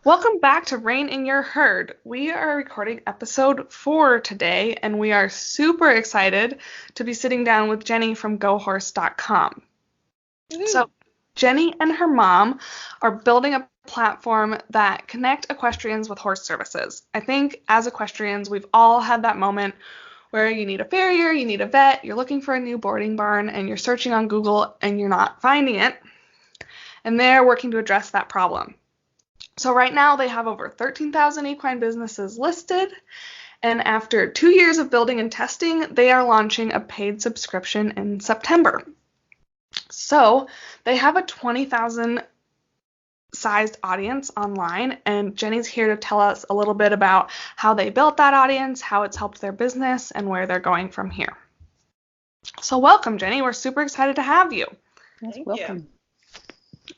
Welcome back to Rein in Your Herd. We are recording episode 4 today, and we are super excited to be sitting down with Jenny from GoHorse.com. So, Jenny and her mom are building a platform that connect equestrians with horse services. I think as equestrians, we've all had that moment where you need a farrier, you need a vet, you're looking for a new boarding barn, and you're searching on Google and you're not finding it. And they're working to address that problem. So right now they have over 13,000 equine businesses listed, and after 2 years of building and testing, they are launching a paid subscription in September. So they have a 20,000 sized audience online, and Jenny's here to tell us a little bit about how they built that audience, how it's helped their business, and where they're going from here. So welcome, Jenny. We're super excited to have you. Welcome.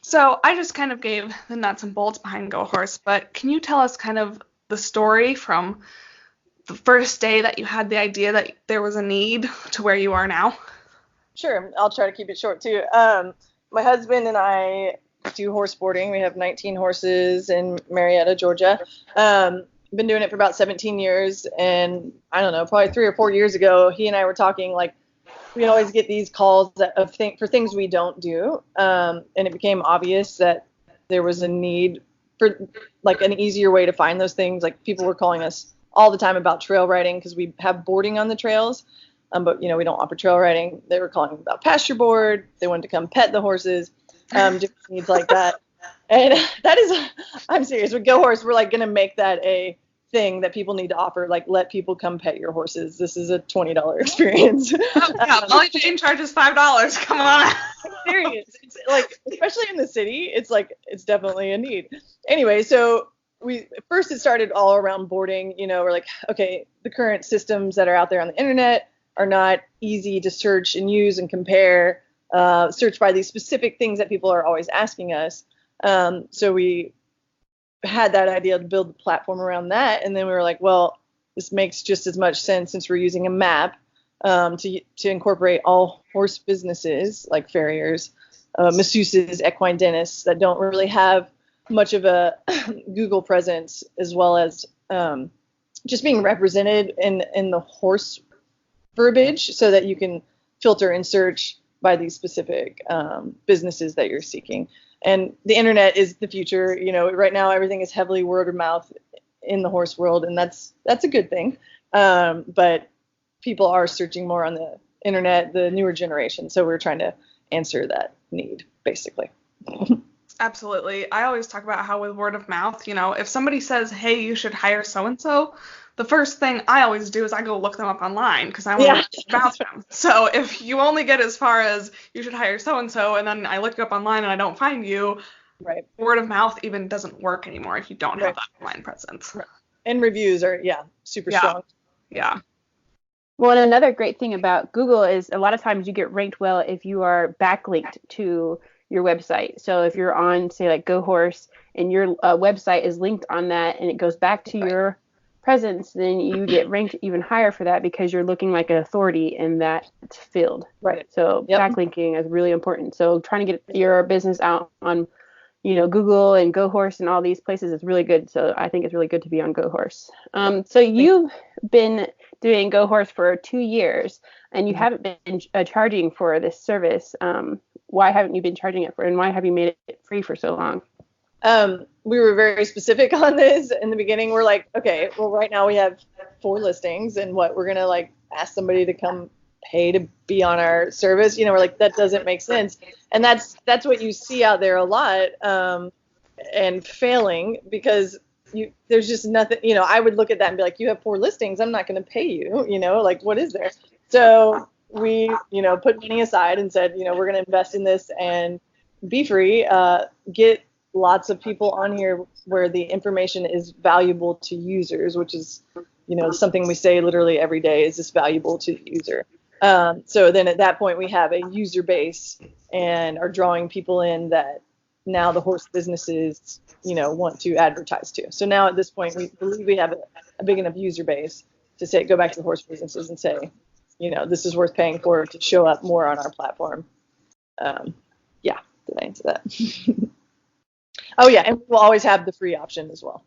So I just kind of gave the nuts and bolts behind GoHorse, but can you tell us kind of the story from the first day that you had the idea that there was a need to where you are now? Sure. I'll try to keep it short too. My husband and I do horse boarding. We have 19 horses in Marietta, Georgia. Been doing it for about 17 years, and I don't know, probably 3 or 4 years ago, he and I were talking like, we always get these calls for things we don't do, and it became obvious that there was a need for like an easier way to find those things. Like people were calling us all the time about trail riding because we have boarding on the trails, but we don't offer trail riding. They were calling about pasture board. They wanted to come pet the horses, different needs like that. And that is, I'm serious. With GoHorse, we're like gonna make that a thing that people need to offer, like let people come pet your horses. This is a $20 experience. Oh, yeah, Molly Jane charges $5. Come on. I'm serious. It's like, especially in the city, it's like, it's definitely a need. Anyway, so it started all around boarding. We're like, okay, the current systems that are out there on the internet are not easy to search and use and compare, search by these specific things that people are always asking us. So we had that idea to build the platform around that, and then we were like, well, this makes just as much sense since we're using a map to incorporate all horse businesses like farriers, masseuses, equine dentists that don't really have much of a Google presence, as well as just being represented in the horse verbiage so that you can filter and search by these specific businesses that you're seeking. And the internet is the future. Right now everything is heavily word of mouth in the horse world, and that's a good thing. But people are searching more on the internet, the newer generation. So we're trying to answer that need, basically. Absolutely. I always talk about how with word of mouth, if somebody says, hey, you should hire so-and-so, the first thing I always do is I go look them up online because I want to know about them. So if you only get as far as you should hire so-and-so, and then I look you up online and I don't find you, right, word of mouth even doesn't work anymore if you don't have that online presence. Right. And reviews are, super strong. Yeah. Well, and another great thing about Google is a lot of times you get ranked well if you are backlinked to your website. So if you're on, say, like GoHorse, and your website is linked on that and it goes back to your presence, then you get ranked even higher for that because you're looking like an authority in that field. Right. So backlinking is really important. So trying to get your business out on, Google and GoHorse and all these places is really good. So I think it's really good to be on GoHorse. So you've been doing GoHorse for 2 years and you haven't been charging for this service. Why haven't you been charging it for, and why have you made it free for so long? We were very specific on this in the beginning. We're like, okay, well, right now we have 4 listings, and we're going to ask somebody to come pay to be on our service. We're like, that doesn't make sense. And that's what you see out there a lot, and failing because there's just nothing, I would look at that and be like, you have 4 listings. I'm not going to pay you, what is there? So we, put money aside and said, we're going to invest in this and be free, get lots of people on here where the information is valuable to users, which is, something we say literally every day, is this valuable to the user? So then at that point we have a user base and are drawing people in that now the horse businesses, want to advertise to. So now at this point we believe we have a big enough user base to go back to the horse businesses and say, this is worth paying for to show up more on our platform. Did I answer that? Oh yeah, and we'll always have the free option as well,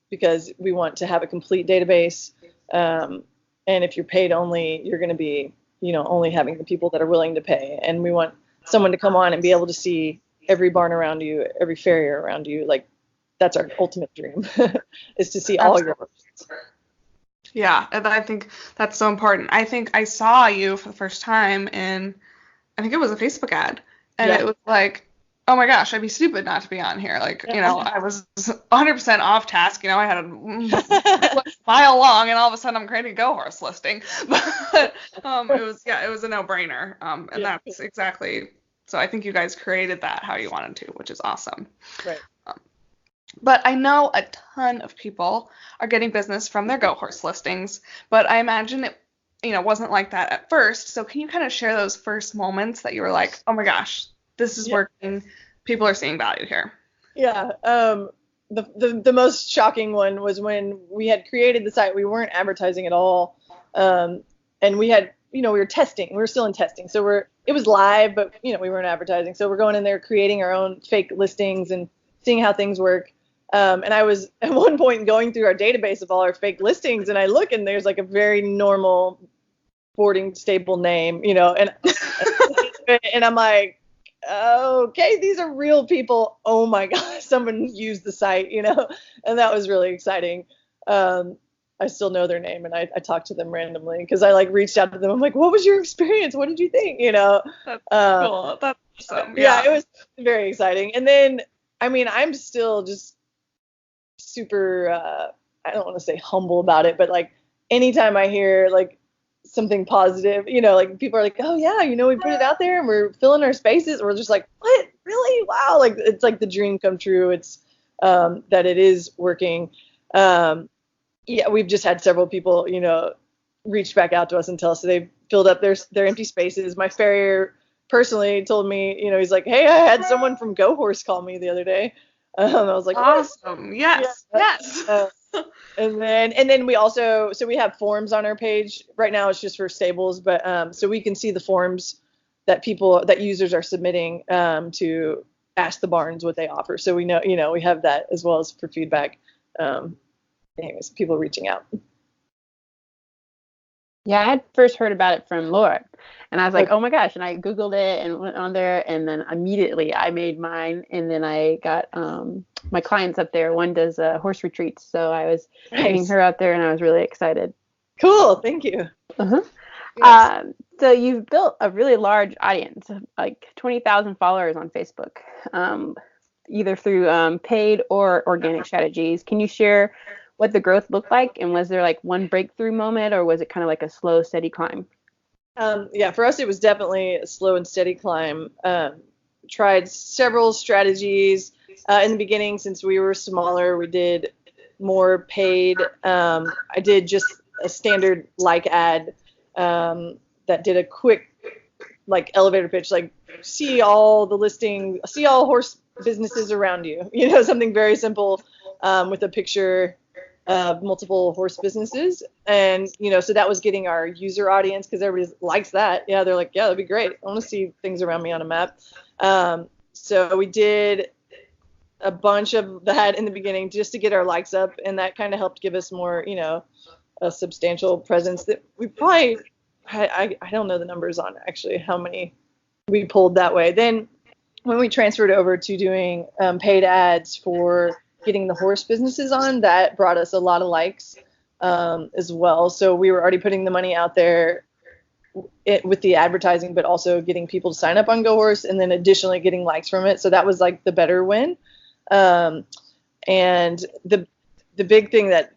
because we want to have a complete database. And if you're paid only, you're going to be, only having the people that are willing to pay. And we want someone to come on and be able to see every barn around you, every farrier around you. Like that's our ultimate dream, is to see all your horses. Yeah, and I think that's so important. I think I saw you for the first time in, I think it was a Facebook ad, and Yeah. it was like, oh my gosh, I'd be stupid not to be on here. Like, I was 100% off task. I had a mile long, and all of a sudden I'm creating a GoHorse listing. But it was a no-brainer. And that's exactly. So I think you guys created that how you wanted to, which is awesome. Right. But I know a ton of people are getting business from their GoHorse listings, but I imagine it, wasn't like that at first. So can you kind of share those first moments that you were like, oh my gosh, this is working. People are seeing value here. Yeah. The most shocking one was when we had created the site. We weren't advertising at all. And we had, we were testing. We were still in testing. So it was live, but, we weren't advertising. So we're going in there creating our own fake listings and seeing how things work. And I was at one point going through our database of all our fake listings, and I look and there's like a very normal boarding stable name, and and I'm like, okay, these are real people. Oh my gosh, someone used the site, and that was really exciting. I still know their name, and I talked to them randomly because I reached out to them. I'm like, what was your experience? What did you think? That's cool. That's awesome. Yeah, it was very exciting. And then, I'm still just super, I don't want to say humble about it, but anytime I hear something positive, people are like, oh yeah, we put it out there and we're filling our spaces. We're just like, what? Really? Wow. It's like the dream come true. It's, that it is working. Yeah, we've just had several people, reach back out to us and tell us they've filled up their empty spaces. My farrier personally told me, he's like, hey, I had someone from GoHorse call me the other day. I was like, awesome. Yes. Yeah. Yes. And then we also, so we have forms on our page. Right now it's just for stables, but so we can see the forms that users are submitting to ask the barns what they offer. So we know, we have that as well as for feedback. Anyways, people reaching out. Yeah, I had first heard about it from Laura, and I was like, oh my gosh, and I Googled it and went on there, and then immediately I made mine, and then I got my clients up there. One does horse retreats, so I was getting her out there, and I was really excited. Cool, thank you. Uh-huh. Yes. So you've built a really large audience, like 20,000 followers on Facebook, either through paid or organic strategies. Can you share what the growth looked like, and was there one breakthrough moment, or was it kind of like a slow, steady climb? Yeah, for us it was definitely a slow and steady climb. Tried several strategies in the beginning. Since we were smaller, we did more paid. I did just a standard ad that did a quick elevator pitch, see all the listing, see all horse businesses around you, something very simple, with a picture of multiple horse businesses. And so that was getting our user audience, because everybody likes that. Yeah, they're like, yeah, that'd be great, I want to see things around me on a map. So we did a bunch of that in the beginning just to get our likes up, and that kind of helped give us more, a substantial presence that we probably, I don't know the numbers on actually how many we pulled that way. Then when we transferred over to doing paid ads for getting the horse businesses on, that brought us a lot of likes as well. So we were already putting the money out there with the advertising, but also getting people to sign up on GoHorse, and then additionally getting likes from it. So that was the better win. And the big thing that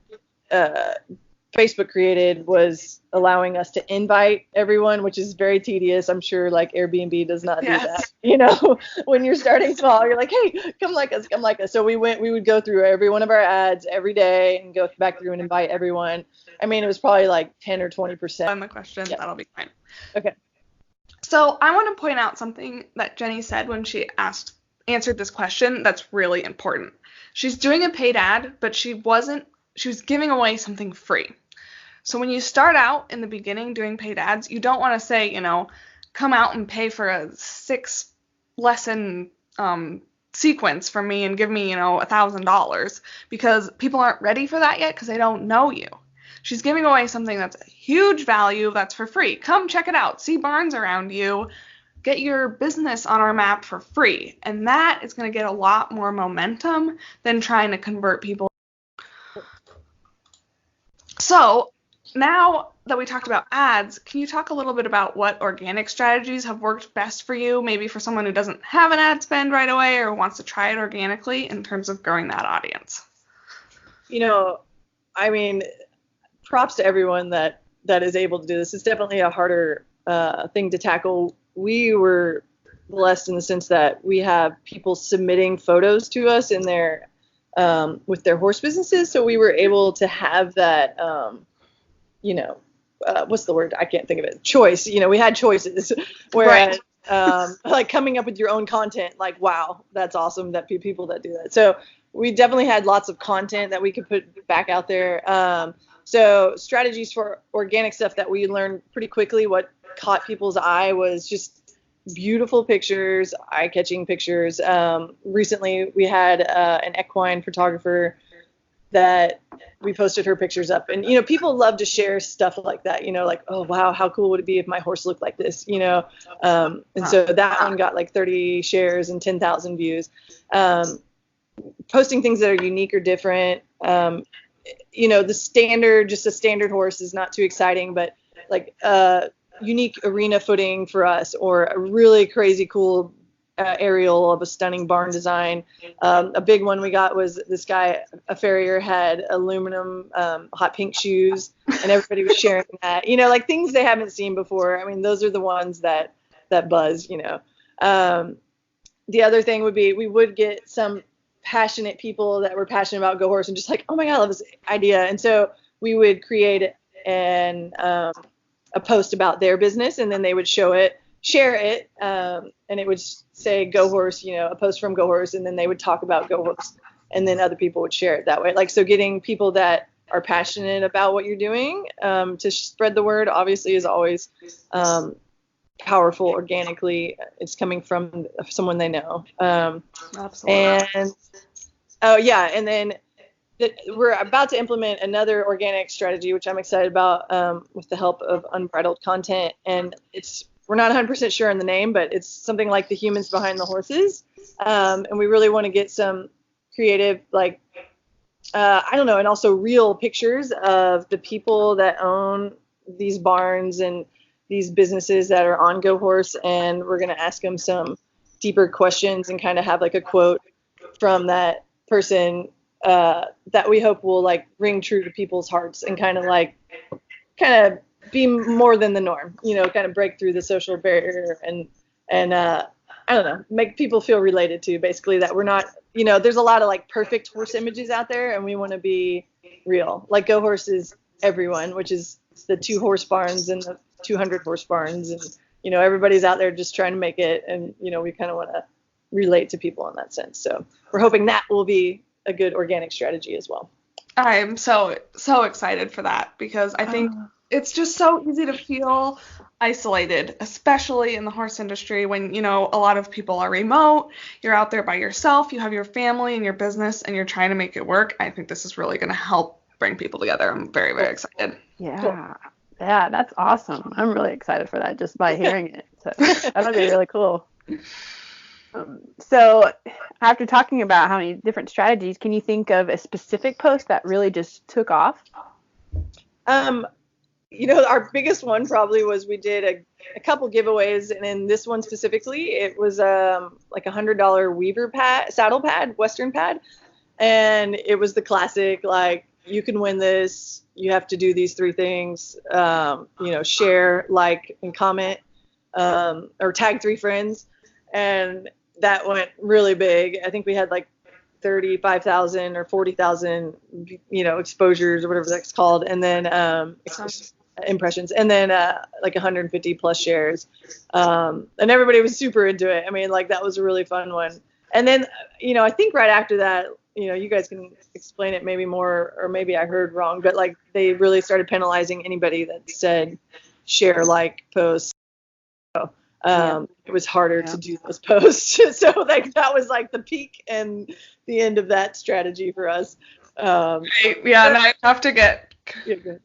Facebook created was allowing us to invite everyone, which is very tedious. I'm sure Airbnb does not do that. When you're starting small, you're like, hey, come like us. So we would go through every one of our ads every day and go back through and invite everyone. It was probably 10 or 20%. On the question, that'll be fine. Okay. So I want to point out something that Jenny said when she answered this question that's really important. She's doing a paid ad, but she was giving away something free. So when you start out in the beginning doing paid ads, you don't want to say, come out and pay for a 6 lesson sequence from me and give me, $1,000, because people aren't ready for that yet because they don't know you. She's giving away something that's a huge value that's for free. Come check it out. See barns around you. Get your business on our map for free. And that is going to get a lot more momentum than trying to convert people. So now that we talked about ads, can you talk a little bit about what organic strategies have worked best for you, maybe for someone who doesn't have an ad spend right away or wants to try it organically in terms of growing that audience? I mean, props to everyone that is able to do this. It's definitely a harder thing to tackle. We were blessed in the sense that we have people submitting photos to us in their with their horse businesses, so we were able to have that what's the word? I can't think of it. Choice. We had choices. Whereas like coming up with your own content, like, wow, that's awesome that people that do that. So we definitely had lots of content that we could put back out there. So strategies for organic stuff that we learned pretty quickly. What caught people's eye was just beautiful pictures, eye-catching pictures. Recently, we had an equine photographer that we posted her pictures up, and people love to share stuff like that. Like, oh wow, how cool would it be if my horse looked like this? And so that one got like 30 shares and 10,000 views. Posting things that are unique or different. The standard horse is not too exciting, but like unique arena footing for us, or a really crazy cool aerial of a stunning barn design. A big one we got was this guy, a farrier, had aluminum hot pink shoes, and everybody was sharing that. Like things they haven't seen before. I mean, those are the ones that buzz. The other thing would be we would get some passionate people that were passionate about GoHorse and just like, oh my God, I love this idea. And so we would create a post about their business, and then they would share it, and it would say GoHorse, a post from GoHorse, and then they would talk about GoHorse, and then other people would share it that way. Like, so getting people that are passionate about what you're doing to spread the word obviously is always powerful organically. It's coming from someone they know. Absolutely. And then we're about to implement another organic strategy, which I'm excited about, with the help of Unbridled Content. And we're not 100% sure on the name, but it's something like the humans behind the horses. And we really want to get some creative, like, and also real pictures of the people that own these barns and these businesses that are on GoHorse. And we're going to ask them some deeper questions and kind of have like a quote from that person that we hope will like ring true to people's hearts and kind of be more than the norm, kind of break through the social barrier and make people feel related to, basically, that we're not, there's a lot of like perfect horse images out there, and we want to be real. Like GoHorse is everyone, which is the 2 horse barns and the 200 horse barns, and everybody's out there just trying to make it, and we kind of want to relate to people in that sense. So we're hoping that will be a good organic strategy as well. I'm so excited for that, because I think it's just so easy to feel isolated, especially in the horse industry when, a lot of people are remote, you're out there by yourself, you have your family and your business, and you're trying to make it work. I think this is really going to help bring people together. I'm very, very excited. Yeah. Cool. Yeah, that's awesome. I'm really excited for that just by hearing it. So that'll be really cool. So after talking about how many different strategies, can you think of a specific post that really just took off? Our biggest one probably was we did a couple giveaways, and in this one specifically, it was like $100 weaver pad, saddle pad, Western pad, and it was the classic, like, you can win this, you have to do these 3 things, share, like, and comment, or tag 3 friends, and that went really big. I think we had like 35,000 or 40,000, exposures or whatever that's called, and then impressions, and then like 150 plus shares, and everybody was super into it. I mean, like, that was a really fun one. And then I think right after that, you guys can explain it maybe more, or maybe I heard wrong, but like they really started penalizing anybody that said share, like, posts. So It was harder to do those posts. So like that was like the peak and the end of that strategy for us. Yeah, now you have to get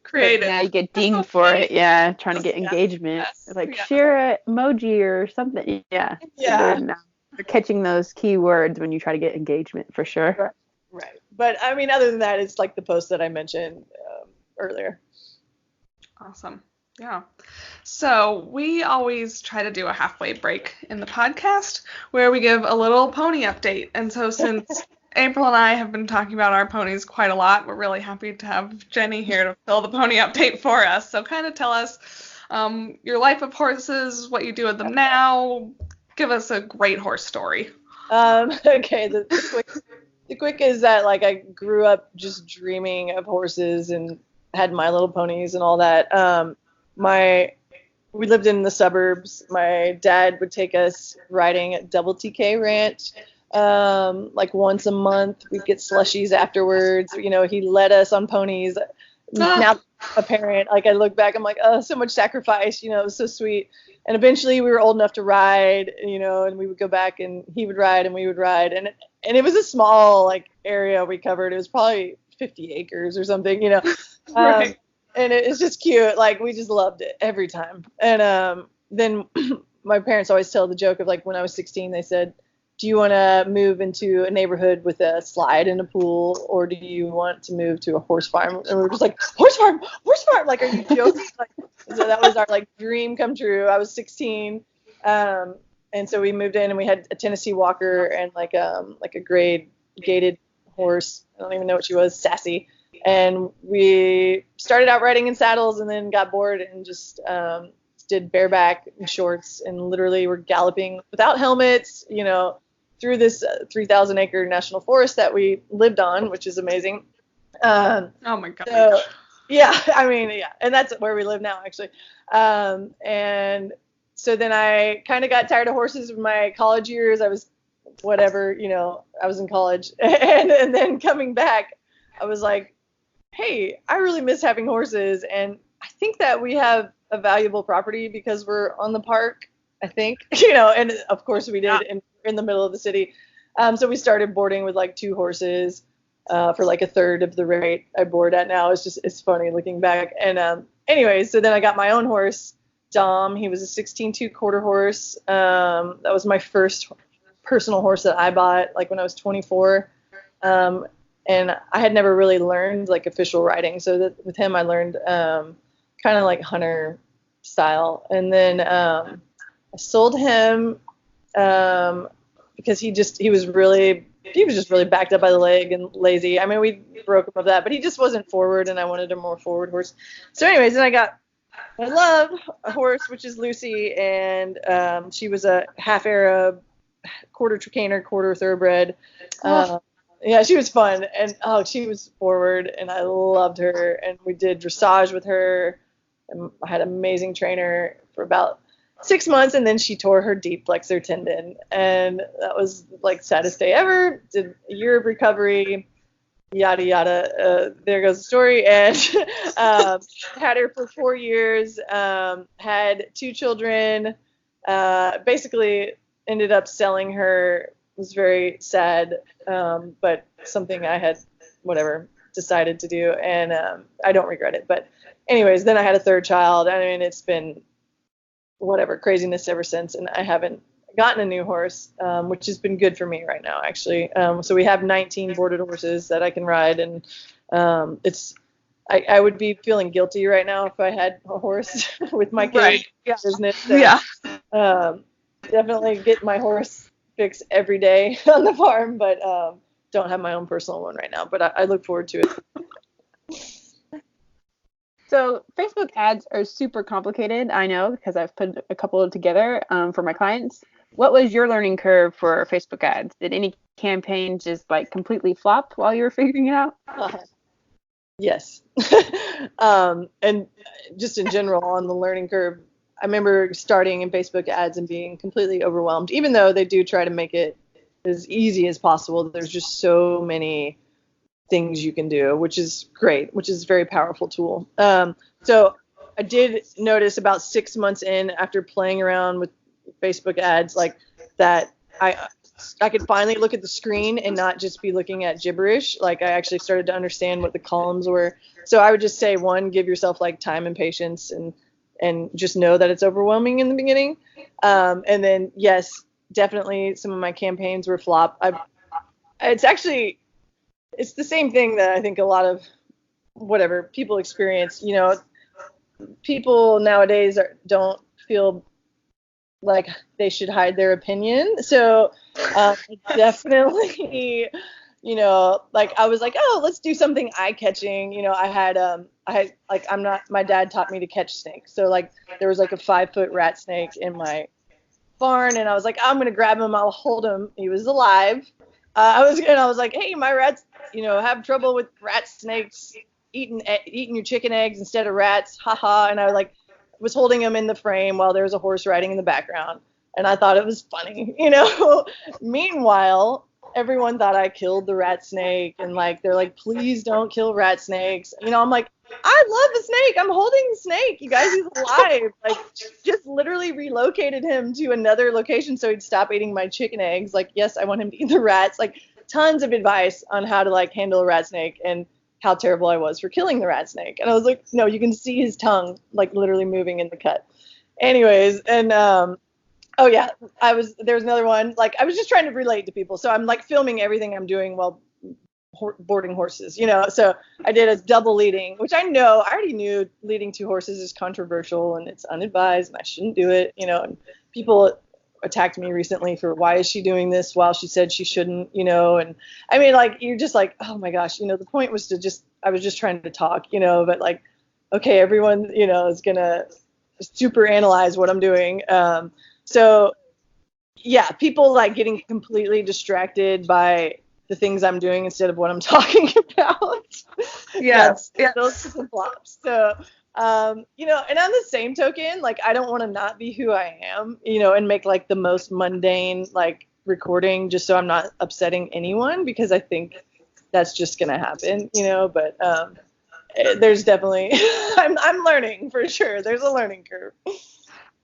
creative. Yeah, you get dinged for it. Yeah, trying to get engagement. Like share an emoji or something. Yeah. Yeah. They're catching those keywords when you try to get engagement for sure. Right. But I mean, other than that, it's like the post that I mentioned earlier. Awesome. Yeah. So we always try to do a halfway break in the podcast where we give a little pony update. And so since April and I have been talking about our ponies quite a lot, we're really happy to have Jenny here to fill the pony update for us. So kind of tell us your life of horses, what you do with them now. Give us a great horse story. Okay. The quick is that like I grew up just dreaming of horses and had My Little Ponies and all that. We lived in the suburbs. My dad would take us riding at Double TK Ranch like once a month. We'd get slushies afterwards. You know, he led us on ponies. Now a parent, like I look back, I'm like, oh, so much sacrifice. You know, it was so sweet. And eventually we were old enough to ride, you know, and we would go back and he would ride and we would ride. And it was a small like area we covered. It was probably 50 acres or something, you know. Right. And it's just cute. Like we just loved it every time. And then my parents always tell the joke of like when I was 16, they said, do you want to move into a neighborhood with a slide and a pool, or do you want to move to a horse farm? And we were just like, horse farm. Are you joking? Like, so that was our like dream come true. I was 16. And so we moved in and we had a Tennessee Walker and like a grade gated horse. I don't even know what she was, Sassy. And we started out riding in saddles and then got bored and just did bareback and shorts and literally were galloping without helmets, you know, through this 3,000 acre national forest that we lived on, which is amazing. Oh my God. So, yeah, I mean, yeah, and that's where we live now, actually. And so then I kind of got tired of horses in my college years. I was whatever, you know, I was in college. And then coming back, I was like, hey, I really miss having horses. And I think that we have a valuable property because we're on the park, I think, you know, and of course we did in the middle of the city. So we started boarding with like 2 horses for like a third of the rate I board at now. It's funny looking back. And anyway, so then I got my own horse, Dom. He was a 16-2 quarter horse. That was my first personal horse that I bought like when I was 24. And I had never really learned like official riding. So with him, I learned kind of like hunter style. And then I sold him because he was just really backed up by the leg and lazy. I mean, we broke him of that, but he just wasn't forward and I wanted a more forward horse. So anyways, then I love a horse, which is Lucy. And she was a half Arab, quarter Trakehner, quarter thoroughbred. Yeah, she was fun, and she was forward, and I loved her, and we did dressage with her, and I had an amazing trainer for about 6 months, and then she tore her deep flexor tendon, and that was like saddest day ever. Did a year of recovery, yada yada. There goes the story, and had her for 4 years, had 2 children, basically ended up selling her. Was very sad, but something I had decided to do, and I don't regret it. But anyways, then I had a 3rd child. I mean, it's been craziness ever since, and I haven't gotten a new horse, which has been good for me right now, actually. So we have 19 boarded horses that I can ride, and I would be feeling guilty right now if I had a horse with my kids business. So, definitely get my horse fix every day on the farm, but don't have my own personal one right now, but I look forward to it. So Facebook ads are super complicated, I know, because I've put a couple together for my clients. What was your learning curve for Facebook ads? Did any campaign just like completely flop while you were figuring it out? Yes. And just in general on the learning curve, I remember starting in Facebook ads and being completely overwhelmed, even though they do try to make it as easy as possible. There's just so many things you can do, which is great, which is a very powerful tool. So I did notice about 6 months in, after playing around with, Facebook ads, like that I could finally look at the screen and not just be looking at gibberish. Like I actually started to understand what the columns were. So I would just say, one, give yourself like time and patience, and just know that it's overwhelming in the beginning. And then yes, definitely some of my campaigns were flop. It's the same thing that I think a lot of people experience. People nowadays don't feel like they should hide their opinion. So definitely, like I was like, oh, let's do something eye-catching. I had like, my dad taught me to catch snakes. So like there was like a 5-foot rat snake in my barn, and I was like, I'm gonna grab him, I'll hold him. He was alive. I was like, hey, my rats, have trouble with rat snakes eating your chicken eggs instead of rats, haha. And I was holding him in the frame while there was a horse riding in the background, and I thought it was funny. Meanwhile, everyone thought I killed the rat snake, and like they're like, please don't kill rat snakes. I'm like, I love the snake, I'm holding the snake, you guys, he's alive. Like, just literally relocated him to another location so he'd stop eating my chicken eggs. Like, yes, I want him to eat the rats. Like, tons of advice on how to like handle a rat snake, and how terrible I was for killing the rat snake. And I was like, no, you can see his tongue like literally moving in the cut. Anyways, and oh yeah, there was another one. Like, I was just trying to relate to people, so I'm like filming everything I'm doing while boarding horses. So I did a double leading, which I already knew leading 2 horses is controversial and it's unadvised and I shouldn't do it. And people attacked me recently for, why is she doing this while she said she shouldn't, and I mean, like, you're just like, oh my gosh, the point was I was just trying to talk, but like, okay, everyone, is gonna super analyze what I'm doing. So yeah, people like getting completely distracted by the things I'm doing instead of what I'm talking about. Yes. Those are some flops. So and on the same token, like, I don't want to not be who I am, and make like the most mundane like recording just so I'm not upsetting anyone, because I think that's just gonna happen, but there's definitely I'm learning for sure. There's a learning curve.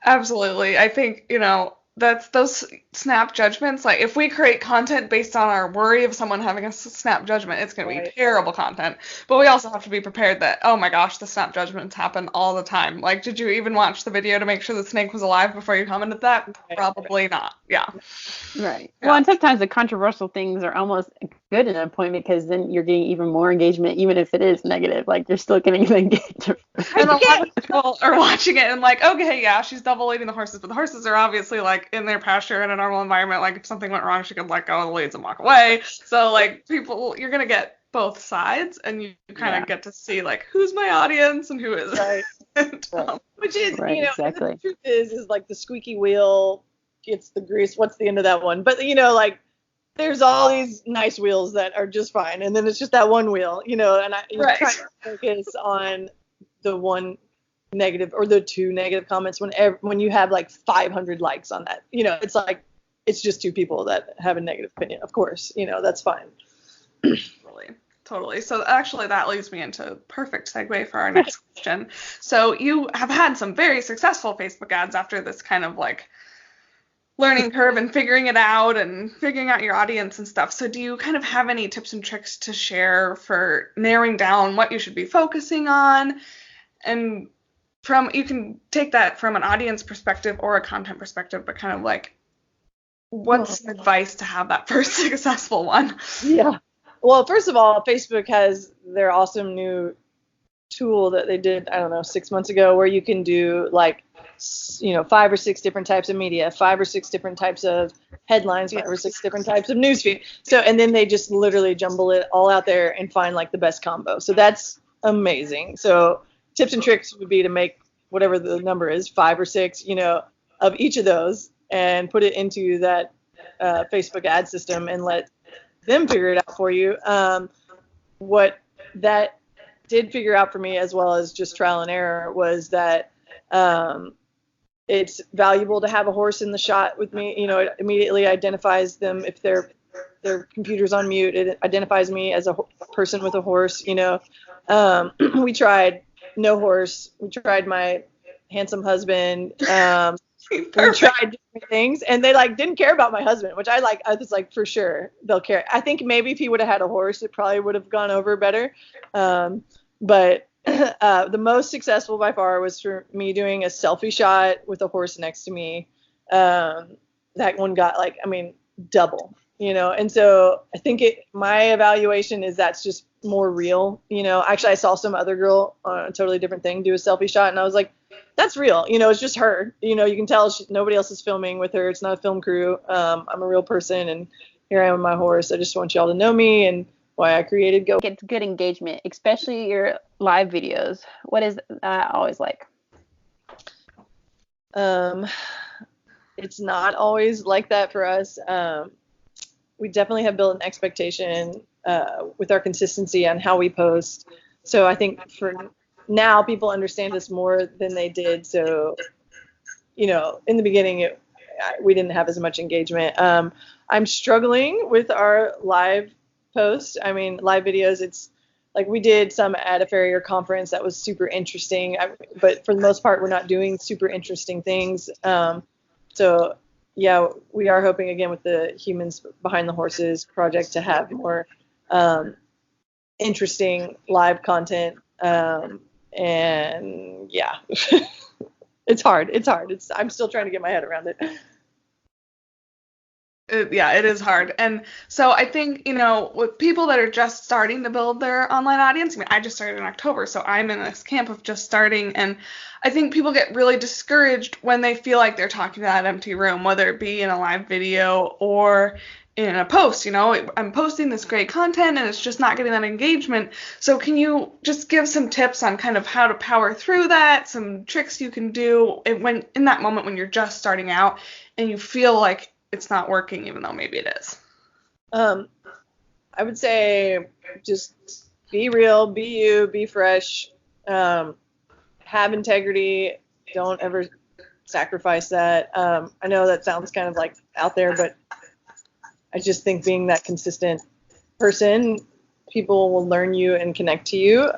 Absolutely. I think, that's those snap judgments. Like, if we create content based on our worry of someone having a snap judgment, it's going to be terrible content. But we also have to be prepared that, oh my gosh, the snap judgments happen all the time. Like, did you even watch the video to make sure the snake was alive before you commented that? Probably not. Yeah. Right. Yeah. Well, and sometimes the controversial things are almost good at a point, because then you're getting even more engagement, even if it is negative. Like, you're still getting the engagement. And a lot of people are watching it and like, okay, yeah, she's double leading the horses, but the horses are obviously like in their pasture in a normal environment. Like, if something went wrong, she could let go of the leads and walk away. So like, you're gonna get both sides, and you kind of get to see like, who's my audience and who isn't. Right. Which is, exactly. The truth is like the squeaky wheel gets the grease. What's the end of that one? But like, there's all these nice wheels that are just fine, and then it's just that one wheel, and you try to focus on the one negative or the 2 negative comments when you have like 500 likes on that. It's like, it's just 2 people that have a negative opinion. Of course, that's fine. Totally. So actually that leads me into a perfect segue for our next question. So you have had some very successful Facebook ads after this kind of like learning curve and figuring it out and figuring out your audience and stuff. So do you kind of have any tips and tricks to share for narrowing down what you should be focusing on? And you can take that from an audience perspective or a content perspective, but kind of like, what's some advice to have that first successful one? Yeah. Well, first of all, Facebook has their awesome new tool that they did, I don't know, 6 months ago, where you can do like, 5 or 6 different types of media, 5 or 6 different types of headlines, 5 or 6 different types of newsfeed. So, and then they just literally jumble it all out there and find like the best combo. So that's amazing. So tips and tricks would be to make whatever the number is, 5 or 6, of each of those, and put it into that Facebook ad system and let them figure it out for you. What that did figure out for me, as well as just trial and error, was that it's valuable to have a horse in the shot with me. It immediately identifies them if their computer's on mute. It identifies me as a person with a horse. We tried no horse. We tried my handsome husband. We tried different things, and they like didn't care about my husband, which I was like, for sure they'll care. I think maybe if he would have had a horse, it probably would have gone over better. But the most successful by far was for me doing a selfie shot with a horse next to me. That one got like, I mean, double, and so I think my evaluation is that's just more real. Actually I saw some other girl on a totally different thing do a selfie shot, and I was like, that's real. It's just her. You can tell nobody else is filming with her. It's not a film crew. I'm a real person, and here I am with my horse. I just want y'all to know me and why I created Go. It's good engagement, especially your live videos. What is that always like? It's not always like that for us. We definitely have built an expectation with our consistency on how we post. So I think for now people understand us more than they did. So, in the beginning, we didn't have as much engagement. I'm struggling with our live posts. I mean, live videos, it's like we did some at a farrier conference that was super interesting. But for the most part, we're not doing super interesting things. So yeah, we are hoping again with the Humans Behind the Horses project to have more interesting live content. And yeah, it's hard. I'm still trying to get my head around it. Yeah, it is hard. And so I think, with people that are just starting to build their online audience, I mean, I just started in October, so I'm in this camp of just starting. And I think people get really discouraged when they feel like they're talking to that empty room, whether it be in a live video or in a post. I'm posting this great content and it's just not getting that engagement. So can you just give some tips on kind of how to power through that, some tricks you can do when in that moment when you're just starting out and you feel like it's not working even though maybe it is? I would say just be real, be you, be fresh, have integrity, don't ever sacrifice that. I know that sounds kind of like out there, but I just think being that consistent person, people will learn you and connect to you.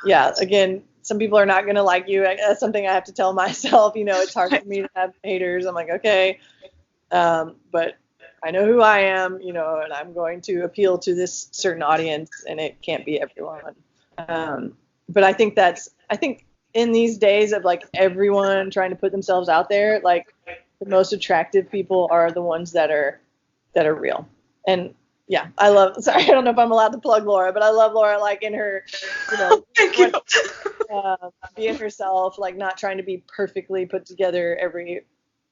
Yeah, again, some people are not going to like you. That's something I have to tell myself. It's hard for me to have haters. I'm like, okay, but I know who I am, and I'm going to appeal to this certain audience, and it can't be everyone. But I think in these days of like everyone trying to put themselves out there, like the most attractive people are the ones that are real. And yeah, sorry, I don't know if I'm allowed to plug Laura, but I love Laura, like in her, Thank you. being herself, like not trying to be perfectly put together every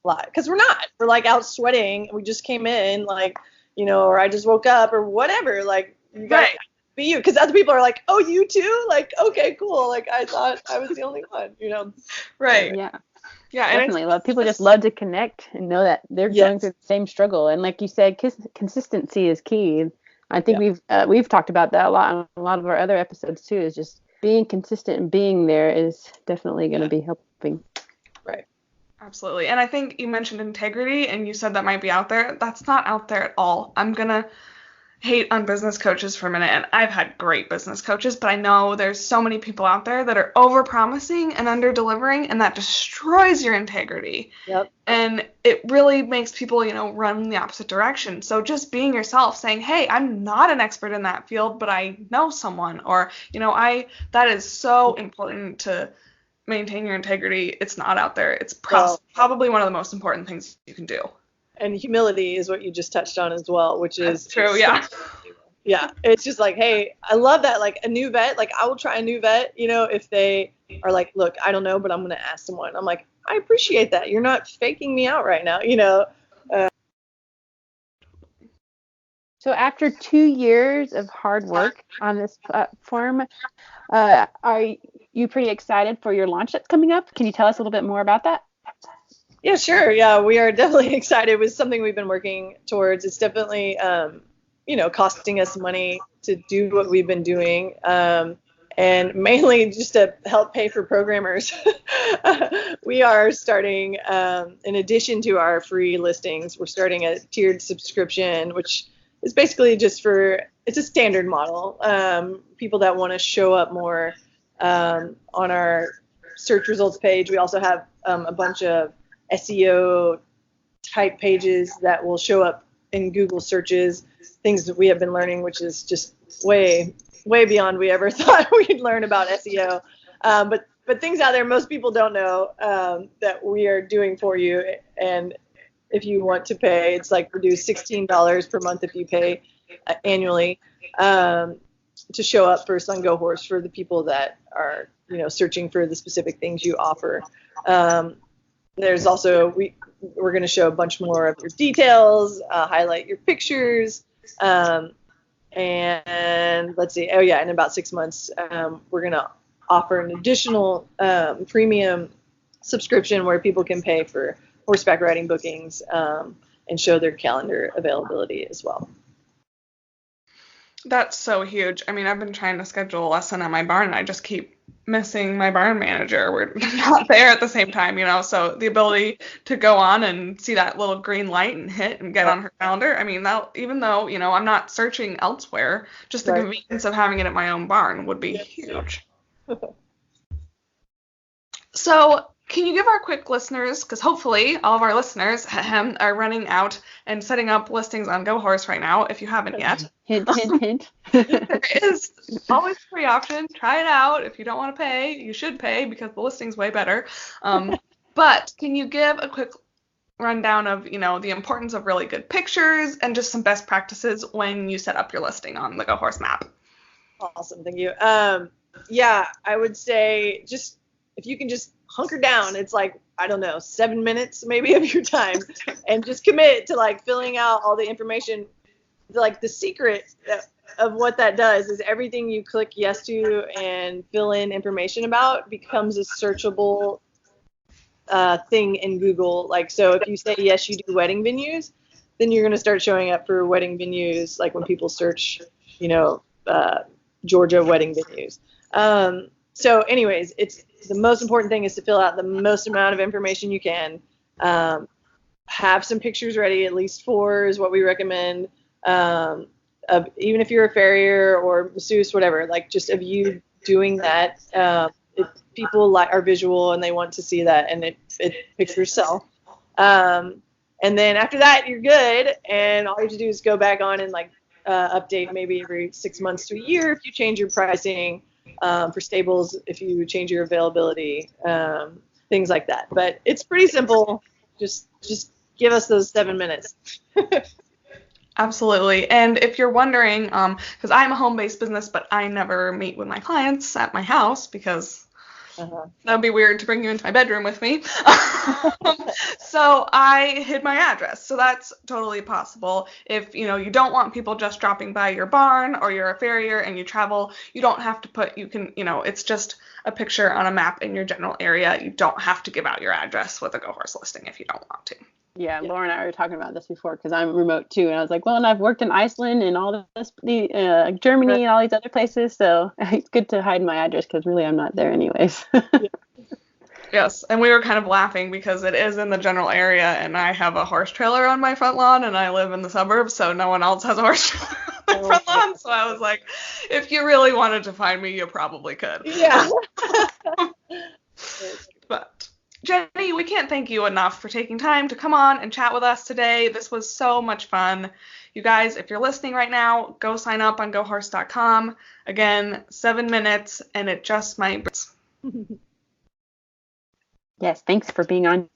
live, because we're not. We're like out sweating. We just came in, like, or I just woke up or whatever. Like, you gotta be you, because other people are like, oh, you too? Like, okay, cool. Like, I thought I was the only one, Right. Yeah. Yeah, definitely. People just love to connect and know that they're going through the same struggle. And like you said, consistency is key. I think we've talked about that a lot on a lot of our other episodes too. Is just being consistent and being there is definitely going to be helping. Right. Absolutely. And I think you mentioned integrity, and you said that might be out there. That's not out there at all. I'm gonna hate on business coaches for a minute, and I've had great business coaches, but I know there's so many people out there that are over-promising and under-delivering, and that destroys your integrity. Yep. And it really makes people, run in the opposite direction. So just being yourself, saying, hey, I'm not an expert in that field, but I know someone, or, that is so important to maintain your integrity. It's not out there. It's probably one of the most important things you can do. And humility is what you just touched on as well, which is true. Yeah. Yeah. It's just like, hey, I love that. Like a new vet, like I will try a new vet, if they are like, look, I don't know, but I'm going to ask someone. I'm like, I appreciate that. You're not faking me out right now, So after 2 years of hard work on this platform, are you pretty excited for your launch that's coming up? Can you tell us a little bit more about that? Yeah, sure. Yeah, we are definitely excited. It was something we've been working towards. It's definitely, costing us money to do what we've been doing, and mainly just to help pay for programmers. We are starting, in addition to our free listings, we're starting a tiered subscription, which is basically it's a standard model. People that want to show up more on our search results page. We also have a bunch of SEO type pages that will show up in Google searches, things that we have been learning, which is just way beyond we ever thought we'd learn about SEO. But things out there most people don't know that we are doing for you. And if you want to pay, it's like we do $16 per month if you pay annually to show up first on GoHorse for the people that are searching for the specific things you offer. There's also we're going to show a bunch more of your details, highlight your pictures, and let's see. Oh yeah, in about 6 months, we're going to offer an additional premium subscription where people can pay for horseback riding bookings and show their calendar availability as well. That's so huge. I mean, I've been trying to schedule a lesson at my barn, and I just keep missing my barn manager. We're not there at the same time, So the ability to go on and see that little green light and hit and get on her calendar. I mean, that even though I'm not searching elsewhere, just the convenience of having it at my own barn would be huge. So, can you give our quick listeners, because hopefully all of our listeners are running out and setting up listings on GoHorse right now, if you haven't yet. Hint, hint, hint. There is always a free option. Try it out. If you don't want to pay, you should pay because the listing's way better. But can you give a quick rundown of, the importance of really good pictures and just some best practices when you set up your listing on the GoHorse map? Awesome. Thank you. Yeah, I would say just if you can just hunker down, it's like, I don't know, 7 minutes maybe of your time, and just commit to like filling out all the information. Like the secret of what that does is everything you click yes to and fill in information about becomes a searchable thing in Google. Like, so if you say yes, you do wedding venues, then you're going to start showing up for wedding venues. Like when people search, Georgia wedding venues. So anyways, it's the most important thing is to fill out the most amount of information you can. Have some pictures ready, at least 4 is what we recommend. Of even if you're a farrier or masseuse, whatever, like just of you doing that. If people are visual and they want to see that, and it pictures sell. And then after that, you're good, and all you have to do is go back on and like update maybe every 6 months to a year if you change your pricing. For stables, if you change your availability, things like that. But it's pretty simple. Just give us those 7 minutes. Absolutely. And if you're wondering, because I'm a home-based business, but I never meet with my clients at my house because that would be weird to bring you into my bedroom with me. So I hid my address. So that's totally possible. If, you don't want people just dropping by your barn, or you're a farrier and you travel, you don't have to it's just a picture on a map in your general area. You don't have to give out your address with a GoHorse listing if you don't want to. Yeah, Laura and I were talking about this before because I'm remote too, and I was like, well, and I've worked in Iceland and all this, Germany and all these other places, so it's good to hide my address because really I'm not there anyways. Yes, and we were kind of laughing because it is in the general area, and I have a horse trailer on my front lawn, and I live in the suburbs, so no one else has a horse trailer on their front lawn. So I was like, if you really wanted to find me, you probably could. Yeah. But Jenny, we can't thank you enough for taking time to come on and chat with us today. This was so much fun. You guys, if you're listening right now, go sign up on GoHorse.com. Again, 7 minutes, and it just might. Yes, thanks for being on.